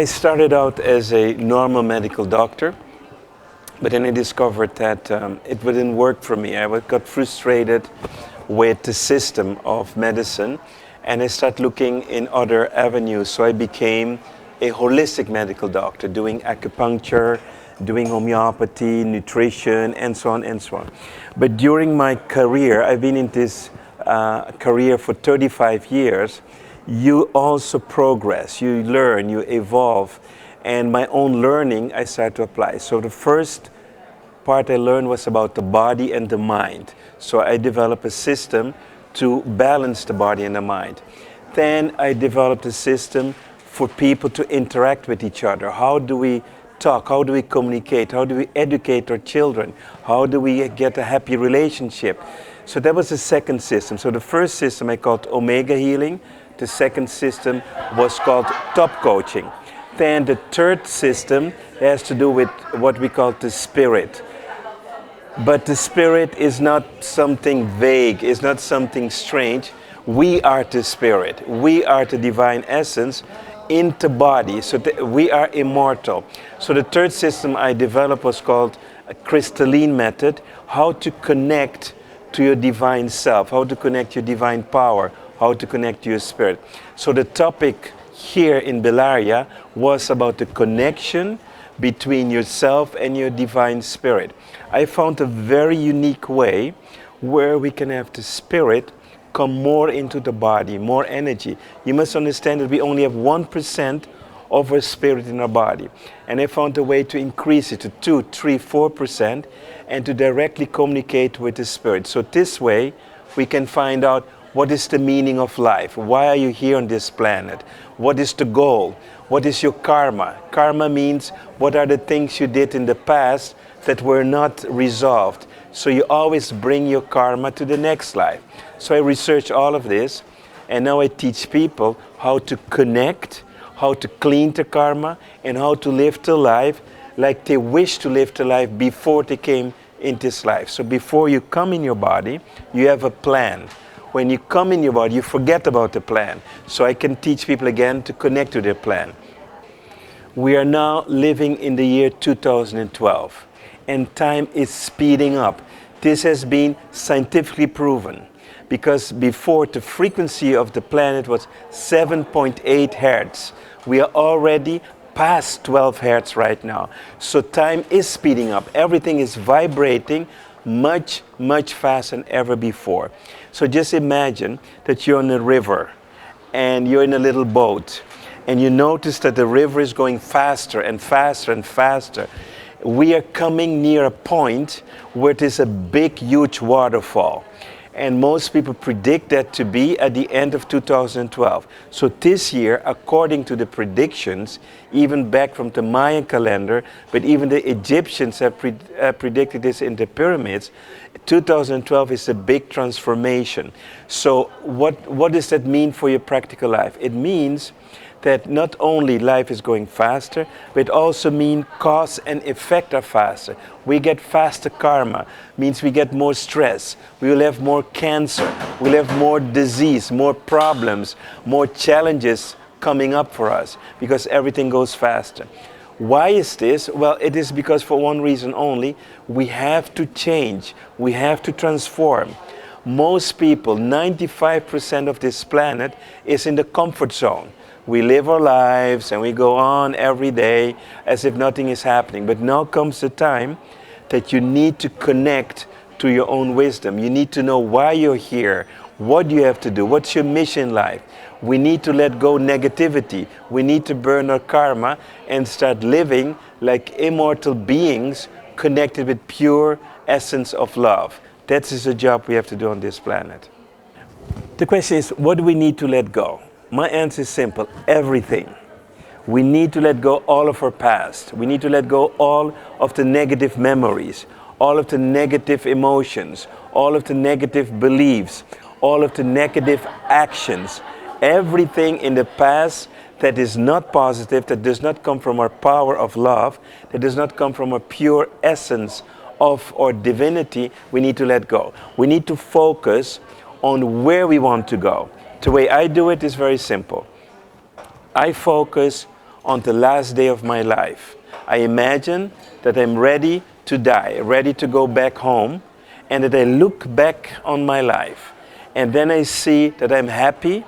I started out as a normal medical doctor, but then I discovered that it wouldn't work for me. Got frustrated with the system of medicine, and I started looking in other avenues. So I became a holistic medical doctor, doing acupuncture, doing homeopathy, nutrition, and so on and so on. But during my career, I've been in this career for 35 years, you also progress, you learn, you evolve. And my own learning, I started to apply. So the first part I learned was about the body and the mind. So I developed a system to balance the body and the mind. Then I developed a system for people to interact with each other. How do we talk? How do we communicate? How do we educate our children? How do we get a happy relationship? So that was the second system. So the first system I called Omega Healing. The second system was called Top Coaching. Then the third system has to do with what we call the spirit. But the spirit is not something vague, it's not something strange. We are the spirit. We are the divine essence in the body. So we are immortal. So the third system I developed was called a crystalline method, how to connect to your divine self, how to connect your divine power, how to connect to your spirit. So the topic here in Bellaria was about the connection between yourself and your divine spirit. I found a very unique way where we can have the spirit come more into the body, more energy. You must understand that we only have 1% of our spirit in our body. And I found a way to increase it to 2, 3, 4% and to directly communicate with the spirit. So this way we can find out what is the meaning of life? Why are you here on this planet? What is the goal? What is your karma? Karma means what are the things you did in the past that were not resolved. So you always bring your karma to the next life. So I researched all of this, and now I teach people how to connect, how to clean the karma, and how to live the life like they wish to live the life before they came in this life. So before you come in your body, you have a plan. When you come in your body, you forget about the plan. So I can teach people again to connect to their plan. We are now living in the year 2012, and time is speeding up. This has been scientifically proven, because before the frequency of the planet was 7.8 hertz. We are already past 12 hertz right now. So time is speeding up. Everything is vibrating much, much faster than ever before. So just imagine that you're on a river and you're in a little boat and you notice that the river is going faster and faster and faster. We are coming near a point where there's a big, huge waterfall. And most people predict that to be at the end of 2012. So this year, according to the predictions, even back from the Mayan calendar, but even the Egyptians have predicted this in the pyramids, 2012 is a big transformation. So what does that mean for your practical life? It means that not only life is going faster, but it also means cause and effect are faster. We get faster karma, means we get more stress, we will have more cancer, we'll have more disease, more problems, more challenges coming up for us, because everything goes faster. Why is this? Well, it is because for one reason only, we have to change, we have to transform. Most people, 95% of this planet is in the comfort zone. We live our lives and we go on every day as if nothing is happening. But now comes the time that you need to connect to your own wisdom. You need to know why you're here, what you have to do, what's your mission in life. We need to let go negativity. We need to burn our karma and start living like immortal beings connected with pure essence of love. That is the job we have to do on this planet. The question is, what do we need to let go? My answer is simple, everything. We need to let go all of our past. We need to let go all of the negative memories, all of the negative emotions, all of the negative beliefs, all of the negative actions. Everything in the past that is not positive, that does not come from our power of love, that does not come from our pure essence of our divinity, we need to let go. We need to focus on where we want to go. The way I do it is very simple. I focus on the last day of my life. I imagine that I'm ready to die, ready to go back home, and that I look back on my life. And then I see that I'm happy,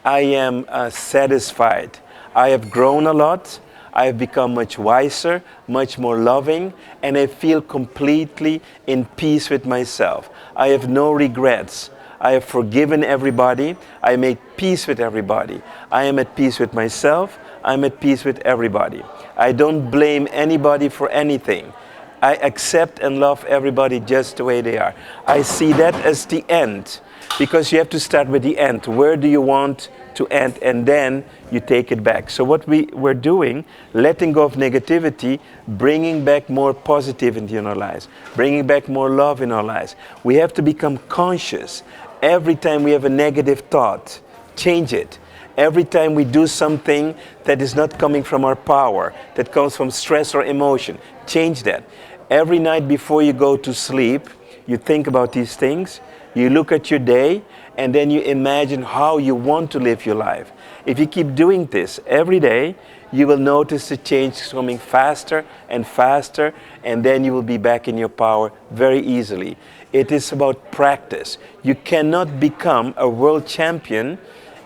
I am satisfied. I have grown a lot, I have become much wiser, much more loving, and I feel completely in peace with myself. I have no regrets. I have forgiven everybody. I made peace with everybody. I am at peace with myself. I'm at peace with everybody. I don't blame anybody for anything. I accept and love everybody just the way they are. I see that as the end, because you have to start with the end. Where do you want to end? And then you take it back. So what we're doing, letting go of negativity, bringing back more positivity in our lives, bringing back more love in our lives. We have to become conscious. Every time we have a negative thought, change it. Every time we do something that is not coming from our power, that comes from stress or emotion, change that. Every night before you go to sleep, you think about these things, you look at your day, and then you imagine how you want to live your life. If you keep doing this every day, you will notice the change coming faster and faster, and then you will be back in your power very easily. It is about practice. You cannot become a world champion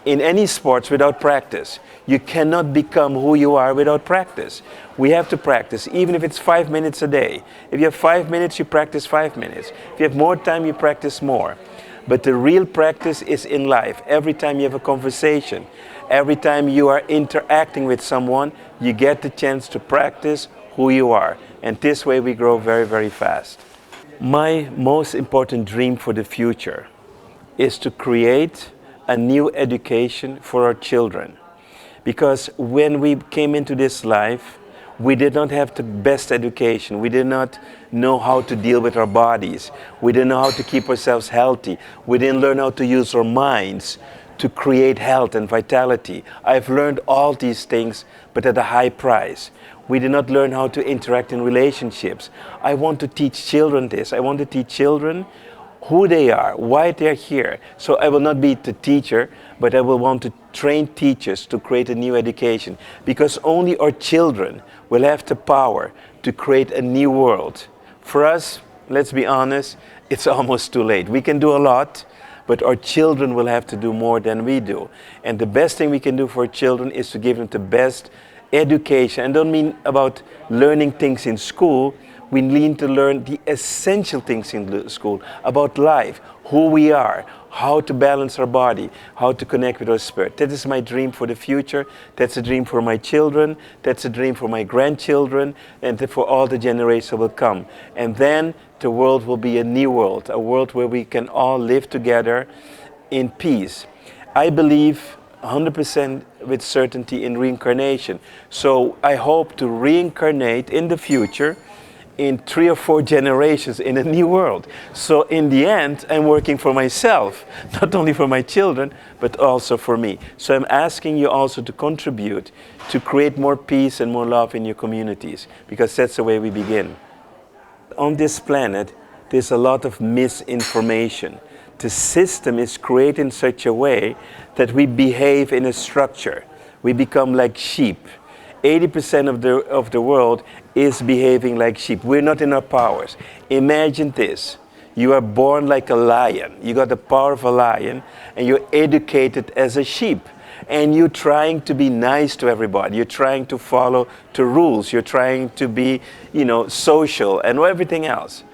in any sports without practice. You cannot become who you are without practice. We have to practice, even if it's 5 minutes a day. If you have 5 minutes, you practice 5 minutes. If you have more time, you practice more. But the real practice is in life. Every time you have a conversation, every time you are interacting with someone, you get the chance to practice who you are. And this way we grow very, very fast. My most important dream for the future is to create a new education for our children. Because when we came into this life, we did not have the best education. We did not know how to deal with our bodies. We didn't know how to keep ourselves healthy. We didn't learn how to use our minds to create health and vitality. I've learned all these things, but at a high price. We did not learn how to interact in relationships. I want to teach children this. I want to teach children who they are, why they're here. So I will not be the teacher, but I will want to train teachers to create a new education, because only our children will have the power to create a new world. For us, let's be honest, it's almost too late. We can do a lot, but our children will have to do more than we do. And the best thing we can do for our children is to give them the best education. I don't mean about learning things in school. We need to learn the essential things in school about life, who we are, how to balance our body, how to connect with our spirit. That is my dream for the future. That's a dream for my children. That's a dream for my grandchildren, and for all the generations that will come. And then the world will be a new world, a world where we can all live together in peace. I believe 100% with certainty in reincarnation. So I hope to reincarnate in the future in 3 or 4 generations in a new world. So in the end, I'm working for myself, not only for my children, but also for me. So I'm asking you also to contribute to create more peace and more love in your communities, because that's the way we begin. On this planet, there's a lot of misinformation. The system is created in such a way that we behave in a structure. We become like sheep. 80% of the world is behaving like sheep. We're not in our powers. Imagine this. You are born like a lion. You got the power of a lion, and you're educated as a sheep. And you're trying to be nice to everybody. You're trying to follow the rules. You're trying to be, social and everything else.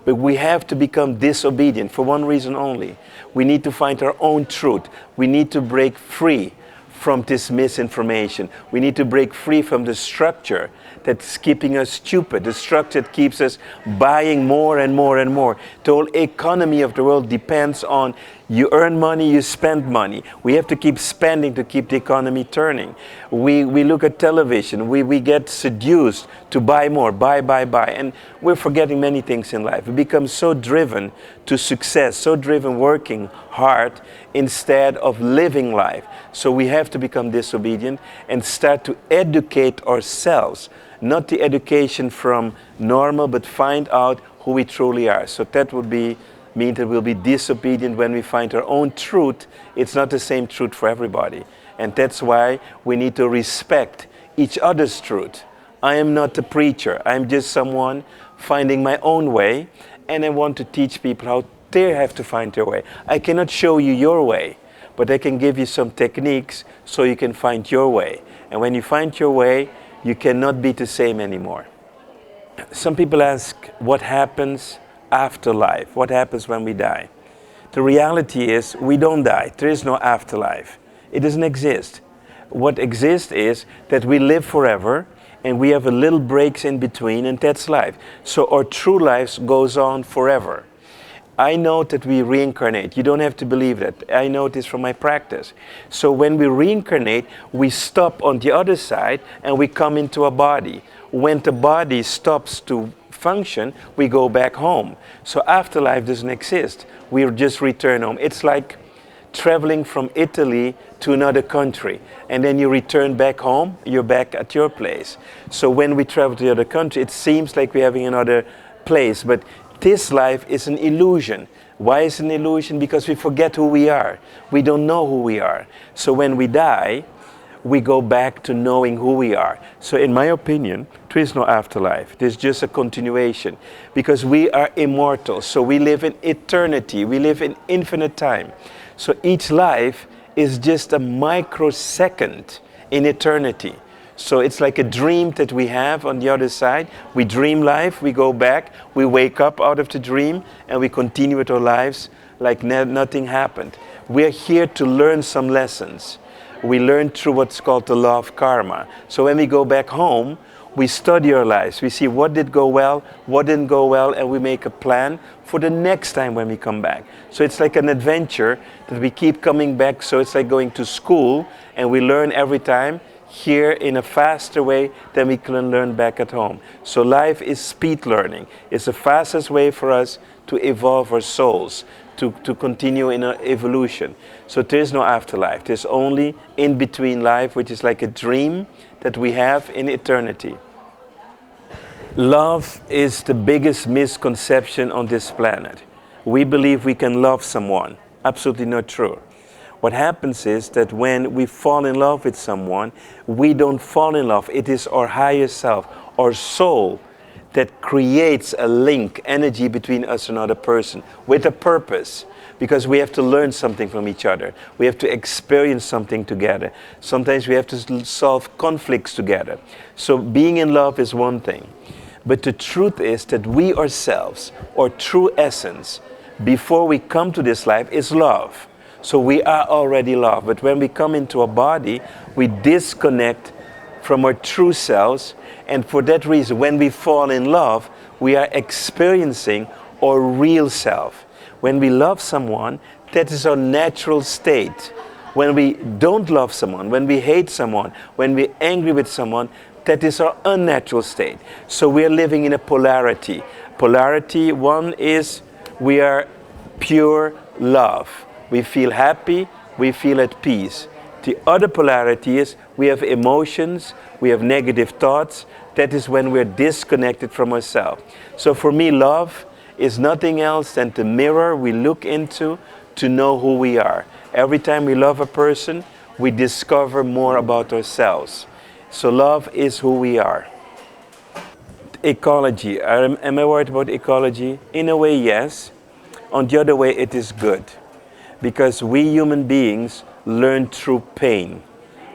But we have to become disobedient for one reason only. We need to find our own truth. We need to break free from this misinformation. We need to break free from the structure that's keeping us stupid, the structure that keeps us buying more and more and more. The whole economy of the world depends on you earn money, you spend money. We have to keep spending to keep the economy turning. We look at television, we get seduced to buy more, buy, and we're forgetting many things in life. We become so driven to success, so driven working hard instead of living life. So we have to become disobedient and start to educate ourselves, not the education from normal, but find out who we truly are. So that would mean that we'll be disobedient when we find our own truth. It's not the same truth for everybody. And that's why we need to respect each other's truth. I am not a preacher. I'm just someone finding my own way, and I want to teach people how they have to find their way. I cannot show you your way, but I can give you some techniques so you can find your way. And when you find your way, you cannot be the same anymore. Some people ask, what happens after life? What happens when we die? The reality is, we don't die. There is no afterlife. It doesn't exist. What exists is that we live forever, and we have a little breaks in between, and that's life. So our true life goes on forever. I know that we reincarnate. You don't have to believe that. I know this from my practice. So when we reincarnate, we stop on the other side and we come into a body. When the body stops to function, we go back home. So afterlife doesn't exist. We just return home. It's like traveling from Italy to another country, and then you return back home, you're back at your place. So when we travel to the other country, it seems like we're having another place, but this life is an illusion. Why is it an illusion? Because we forget who we are. We don't know who we are. So when we die, we go back to knowing who we are. So in my opinion, there is no afterlife. There's just a continuation, because we are immortal. So we live in eternity. We live in infinite time. So each life is just a microsecond in eternity. So it's like a dream that we have on the other side. We dream life, we go back, we wake up out of the dream, and we continue with our lives like nothing happened. We're here to learn some lessons. We learn through what's called the law of karma. So when we go back home, we study our lives. We see what did go well, what didn't go well, and we make a plan for the next time when we come back. So it's like an adventure that we keep coming back. So it's like going to school, and we learn every time here in a faster way than we can learn back at home. So life is speed learning. It's the fastest way for us to evolve our souls, to continue in our evolution. So there's no afterlife. There's only in-between life, which is like a dream that we have in eternity. Love is the biggest misconception on this planet. We believe we can love someone. Absolutely not true. What happens is that when we fall in love with someone, we don't fall in love. It is our higher self, our soul, that creates a link, energy between us and another person with a purpose. Because we have to learn something from each other. We have to experience something together. Sometimes we have to solve conflicts together. So being in love is one thing. But the truth is that we ourselves, our true essence, before we come to this life, is love. So we are already love, but when we come into a body, we disconnect from our true selves, and for that reason, when we fall in love, we are experiencing our real self. When we love someone, that is our natural state. When we don't love someone, when we hate someone, when we're angry with someone, that is our unnatural state. So we are living in a polarity. Polarity, one is we are pure love. We feel happy, we feel at peace. The other polarity is we have emotions, we have negative thoughts. That is when we're disconnected from ourselves. So for me, love is nothing else than the mirror we look into to know who we are. Every time we love a person, we discover more about ourselves. So love is who we are. Ecology. Am I worried about ecology? In a way, yes. On the other way, it is good. Because we human beings learn through pain.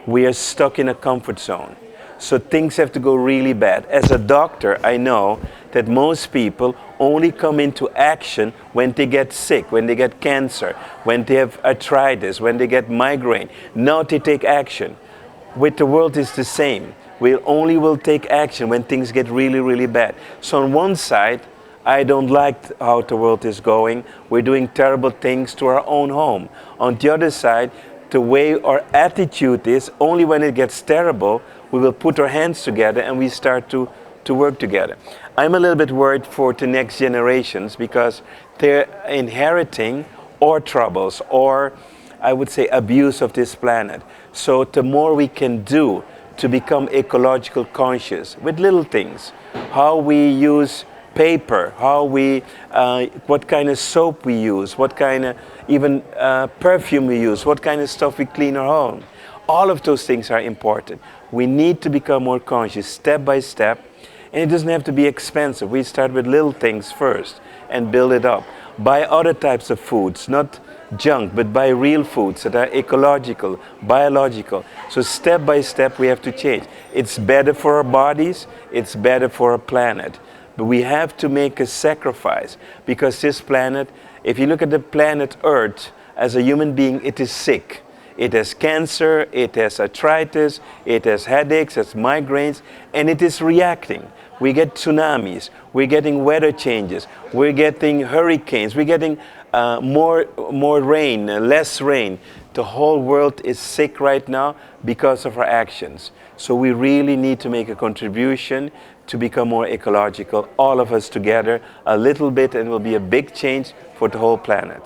We are stuck in a comfort zone. So things have to go really bad. As a doctor, I know that most people only come into action when they get sick, when they get cancer, when they have arthritis, when they get migraine. Now they take action. With the world it's the same. We only will take action when things get really, really bad. So on one side, I don't like how the world is going. We're doing terrible things to our own home. On the other side, the way our attitude is, only when it gets terrible, we will put our hands together and we start to work together. I'm a little bit worried for the next generations because they're inheriting our troubles, or I would say abuse of this planet. So the more we can do to become ecological conscious with little things, how we use paper, how we, what kind of soap we use, what kind of even perfume we use, what kind of stuff we clean our home. All of those things are important. We need to become more conscious step by step, and it doesn't have to be expensive. We start with little things first and build it up. Buy other types of foods, not junk, but buy real foods that are ecological, biological. So step by step we have to change. It's better for our bodies, it's better for our planet. But we have to make a sacrifice, because this planet, if you look at the planet Earth, as a human being, it is sick. It has cancer, it has arthritis, it has headaches, it has migraines, and it is reacting. We get tsunamis, we're getting weather changes, we're getting hurricanes, we're getting more rain, less rain. The whole world is sick right now because of our actions. So we really need to make a contribution to become more ecological, all of us together, a little bit, and it will be a big change for the whole planet.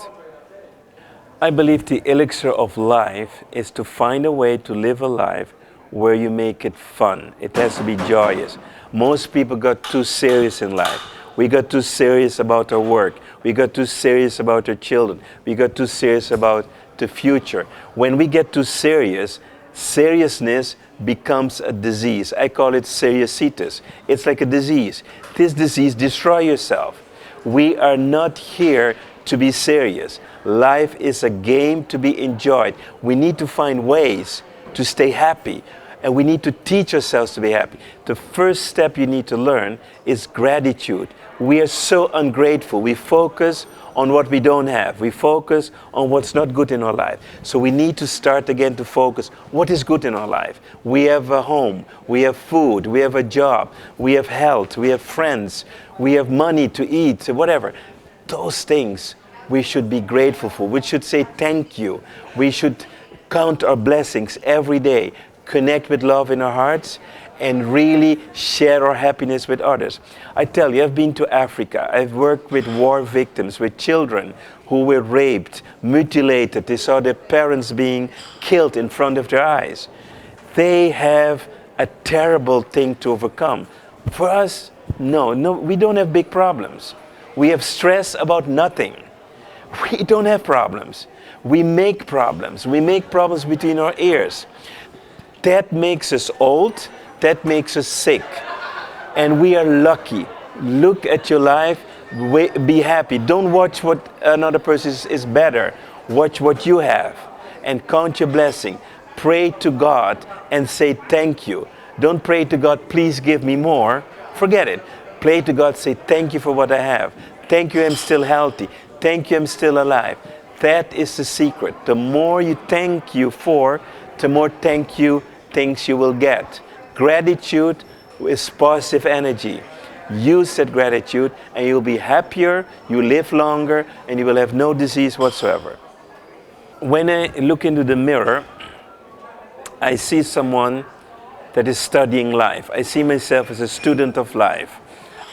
I believe the elixir of life is to find a way to live a life where you make it fun. It has to be joyous. Most people got too serious in life. We got too serious about our work. We got too serious about our children. We got too serious about the future. When we get too serious, seriousness becomes a disease. I call it seriositis. It's like a disease. This disease, destroy yourself. We are not here to be serious. Life is a game to be enjoyed. We need to find ways to stay happy, and we need to teach ourselves to be happy. The first step you need to learn is gratitude. We are so ungrateful. We focus on what we don't have. We focus on what's not good in our life. So we need to start again to focus what is good in our life. We have a home, we have food, we have a job, we have health, we have friends, we have money to eat, whatever. Those things we should be grateful for. We should say thank you. We should count our blessings every day, connect with love in our hearts, and really share our happiness with others. I tell you, I've been to Africa. I've worked with war victims, with children who were raped, mutilated. They saw their parents being killed in front of their eyes. They have a terrible thing to overcome. For us, no, we don't have big problems. We have stress about nothing. We don't have problems. We make problems. We make problems between our ears. That makes us old. That makes us sick. And we are lucky. Look at your life. Be happy. Don't watch what another person is better. Watch what you have. And count your blessing. Pray to God and say thank you. Don't pray to God, please give me more. Forget it. Pray to God, say thank you for what I have. Thank you, I'm still healthy. Thank you, I'm still alive. That is the secret. The more you thank you for, the more thank you things you will get. Gratitude is positive energy. Use that gratitude and you'll be happier, you live longer, and you will have no disease whatsoever. When I look into the mirror, I see someone that is studying life. I see myself as a student of life.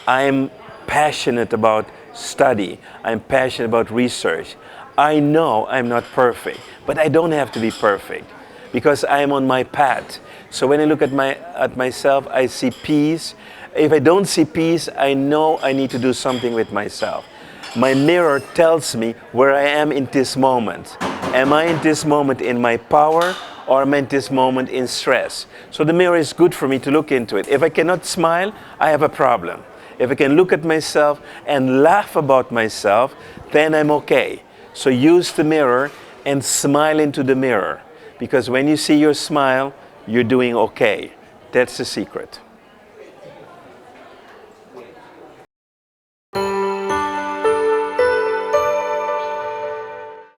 I'm passionate about study. I'm passionate about research. I know I'm not perfect, but I don't have to be perfect because I am on my path. So when I look at myself, I see peace. If I don't see peace, I know I need to do something with myself. My mirror tells me where I am in this moment. Am I in this moment in my power, or am I in this moment in stress? So the mirror is good for me to look into it. If I cannot smile, I have a problem. If I can look at myself and laugh about myself, then I'm okay. So use the mirror and smile into the mirror. Because when you see your smile, you're doing okay. That's the secret.